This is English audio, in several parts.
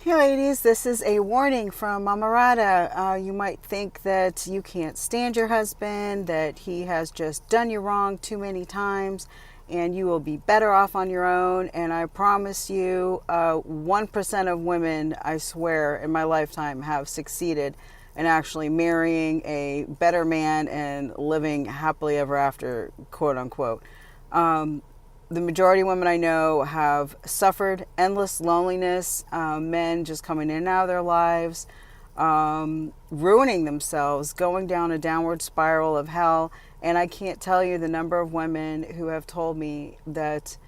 Hey ladies, this is a warning from Mama Radha. You might think that you can't stand your husband, that he has just done you wrong too many times, and you will be better off on your own. And I promise you, 1% of women, I swear, in my lifetime have succeeded in actually marrying a better man and living happily ever after, quote unquote. The majority of women I know have suffered endless loneliness, men just coming in and out of their lives, ruining themselves, going down a downward spiral of hell. And I can't tell you the number of women who have told me that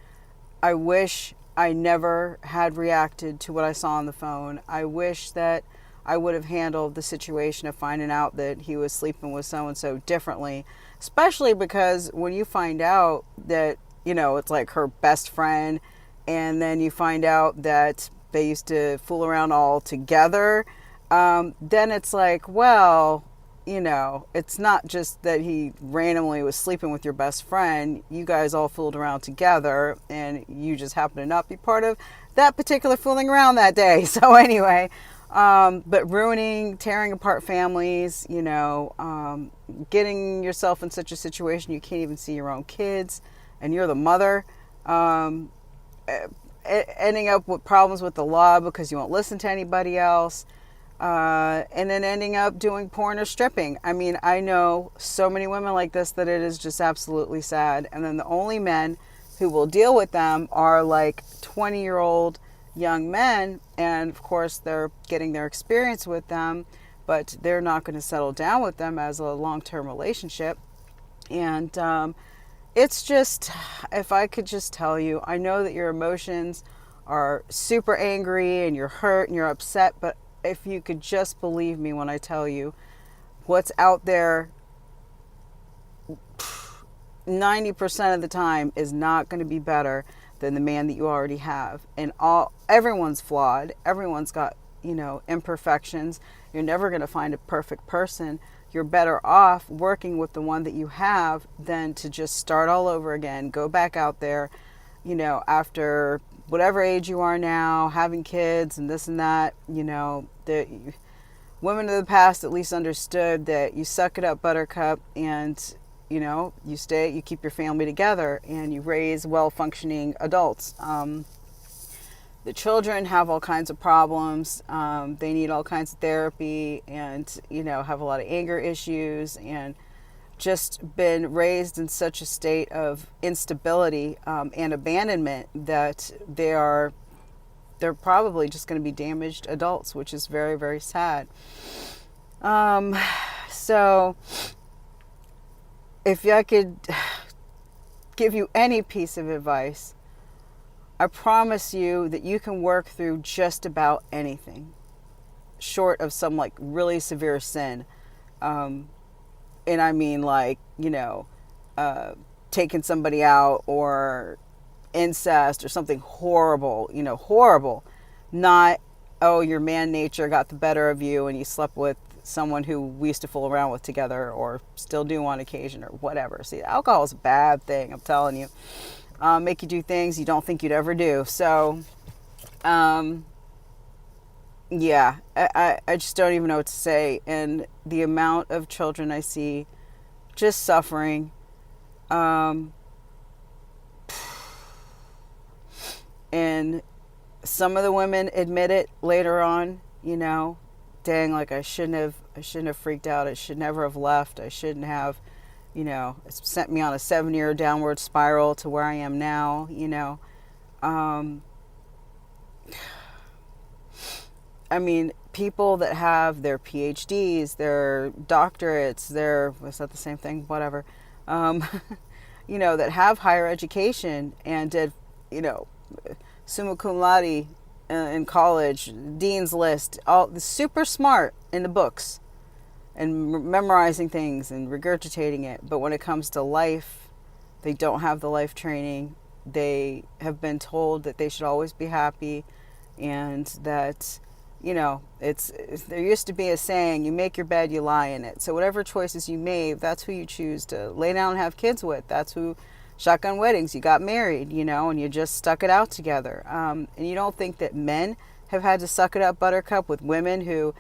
I wish I never had reacted to what I saw on the phone. I wish that I would have handled the situation of finding out that he was sleeping with so and so differently, especially because when you find out that it's like her best friend, and then you find out that they used to fool around all together, then it's like, well, it's not just that he randomly was sleeping with your best friend. You guys all fooled around together, and you just happen to not be part of that particular fooling around that day. So anyway, but tearing apart families, getting yourself in such a situation you can't even see your own kids, and you're the mother, ending up with problems with the law because you won't listen to anybody else, and then ending up doing porn or stripping. I mean, I know so many women like this that it is just absolutely sad. And then the only men who will deal with them are like 20-year-old young men, and of course they're getting their experience with them, but they're not going to settle down with them as a long-term relationship. And it's just, if I could just tell you, I know that your emotions are super angry and you're hurt and you're upset, but if you could just believe me when I tell you what's out there 90% of the time is not going to be better than the man that you already have. And everyone's flawed. Everyone's got, imperfections. You're never going to find a perfect person. You're better off working with the one that you have than to just start all over again, go back out there, after whatever age you are now, having kids and this and that. The women of the past at least understood that you suck it up, buttercup, and you keep your family together and you raise well-functioning adults. The children have all kinds of problems. They need all kinds of therapy, and have a lot of anger issues, and just been raised in such a state of instability and abandonment that they're probably just going to be damaged adults, which is very, very sad. So if I could give you any piece of advice, I promise you that you can work through just about anything, short of some like really severe sin. And I mean taking somebody out or incest or something horrible, horrible. Not, oh, your man nature got the better of you and you slept with someone who we used to fool around with together or still do on occasion or whatever. See, alcohol is a bad thing, I'm telling you. Make you do things you don't think you'd ever do. So, yeah, I just don't even know what to say. And the amount of children I see just suffering, and some of the women admit it later on, dang, like I shouldn't have freaked out. I should never have left. I shouldn't have, it's sent me on a 7-year downward spiral to where I am now, I mean, people that have their PhDs, their doctorates, was that the same thing? Whatever. That have higher education and did, summa cum laude in college, dean's list, all super smart in the books and memorizing things and regurgitating it. But when it comes to life, they don't have the life training. They have been told that they should always be happy, and that, there used to be a saying, you make your bed, you lie in it. So whatever choices you made, that's who you choose to lay down and have kids with. That's who, shotgun weddings, you got married, and you just stuck it out together. And you don't think that men have had to suck it up, buttercup, with women who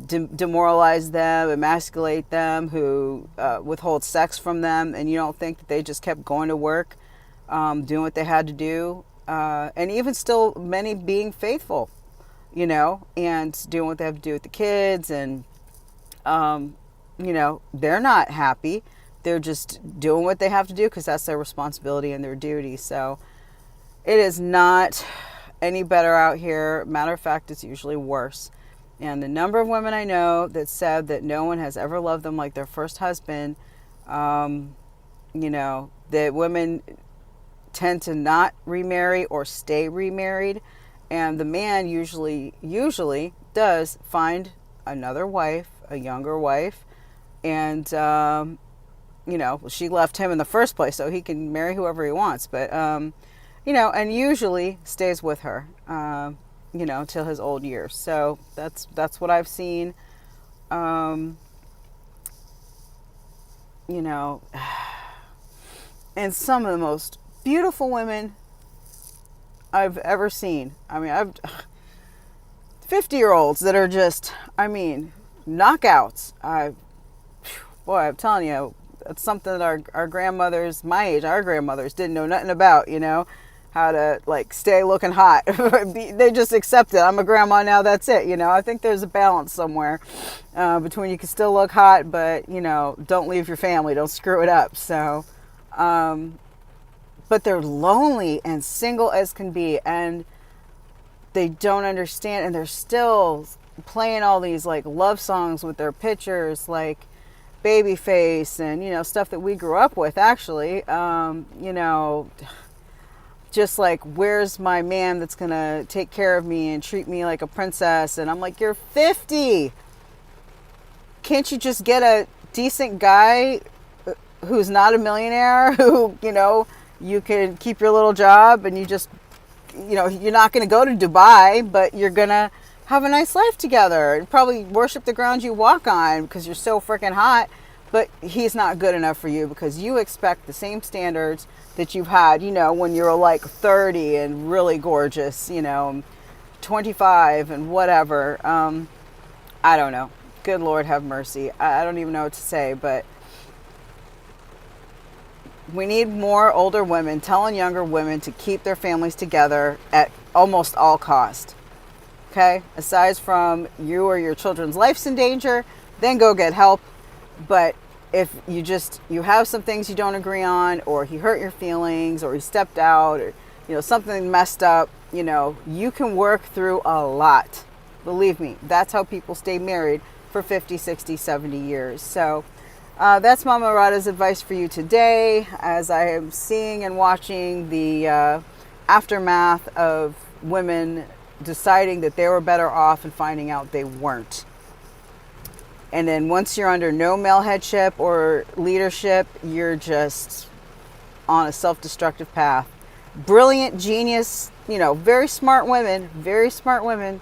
demoralize them, emasculate them, who withhold sex from them, and you don't think that they just kept going to work, doing what they had to do, and even still many being faithful, you know, and doing what they have to do with the kids, and you know, they're not happy. They're just doing what they have to do because that's their responsibility and their duty. So it is not any better out here. Matter of fact, it's usually worse. And the number of women I know that said that no one has ever loved them like their first husband, you know, that women tend to not remarry or stay remarried. And the man usually does find another wife, a younger wife. And, you know, she left him in the first place, so he can marry whoever he wants. But, you know, and usually stays with her, you know, till his old years. So that's what I've seen. You know, and some of the most beautiful women I've ever seen. I mean, I've 50-year-olds that are just, I mean, knockouts. Boy, I'm telling you, it's something that our grandmothers, my age, our grandmothers didn't know nothing about, you know, how to like stay looking hot. They just accept it. I'm a grandma now, that's it. You know, I think there's a balance somewhere between you can still look hot, but, you know, don't leave your family, don't screw it up. So, but they're lonely and single as can be, and they don't understand, and they're still playing all these like love songs with their pictures, like Babyface and, you know, stuff that we grew up with, actually. You know, just like, where's my man that's gonna take care of me and treat me like a princess? And I'm like, you're 50. Can't you just get a decent guy who's not a millionaire, who, you know, you can keep your little job, and you just, you know, you're not going to go to Dubai, but you're going to have a nice life together and probably worship the ground you walk on because you're so freaking hot. But he's not good enough for you because you expect the same standards that you've had, you know, when you're like 30 and really gorgeous, you know, 25 and whatever. I don't know. Good Lord have mercy. I don't even know what to say, but we need more older women telling younger women to keep their families together at almost all cost. Okay? Aside from you or your children's life's in danger, then go get help. But if you have some things you don't agree on, or he hurt your feelings, or he stepped out, or, you know, something messed up, you know, you can work through a lot. Believe me, that's how people stay married for 50, 60, 70 years. So that's Mama Radha's advice for you today, as I am seeing and watching the aftermath of women deciding that they were better off and finding out they weren't. And then once you're under no male headship or leadership, you're just on a self-destructive path. Brilliant, genius, you know, very smart women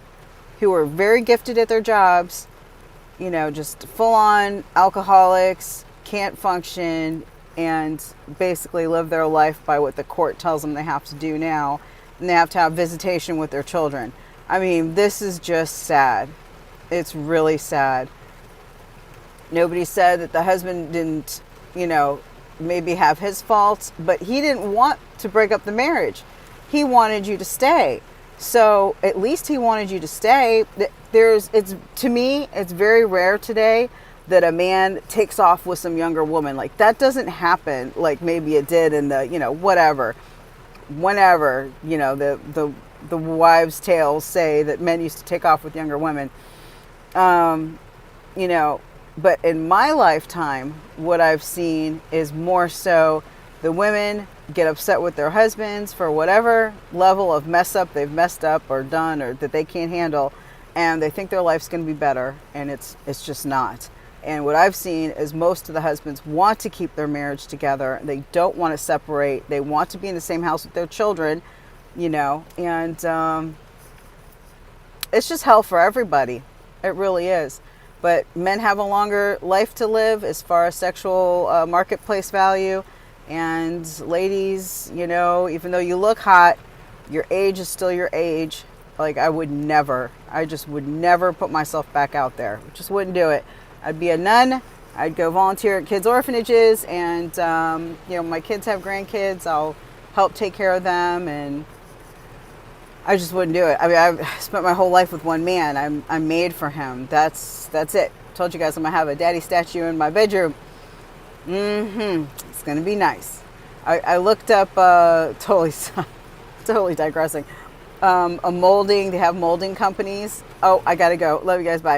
who are very gifted at their jobs, you know, just full-on alcoholics, can't function, and basically live their life by what the court tells them they have to do now, and they have to have visitation with their children. I mean, this is just sad. It's really sad. Nobody said that the husband didn't, you know, maybe have his faults, but he didn't want to break up the marriage. He wanted you to stay. So at least he wanted you to stay. To me, it's very rare today that a man takes off with some younger woman. Like, that doesn't happen like maybe it did in the, you know, whenever, you know, the wives' tales say that men used to take off with younger women. You know, but in my lifetime, what I've seen is more so the women get upset with their husbands for whatever level of mess up they've messed up or done or that they can't handle, and they think their life's going to be better, and it's just not. And what I've seen is most of the husbands want to keep their marriage together. They don't want to separate. They want to be in the same house with their children, you know, and it's just hell for everybody. It really is. But men have a longer life to live as far as sexual marketplace value. And ladies, you know, even though you look hot, your age is still your age. Like I just would never put myself back out there. Just wouldn't do it. I'd be a nun. I'd go volunteer at kids' orphanages, and my kids have grandkids. I'll help take care of them, and I just wouldn't do it. I mean, I've spent my whole life with one man. I'm made for him. That's it. Told you guys I'm gonna have a daddy statue in my bedroom. It's gonna be nice. I looked up totally digressing. A molding. They have molding companies. Oh, I gotta go. Love you guys. Bye.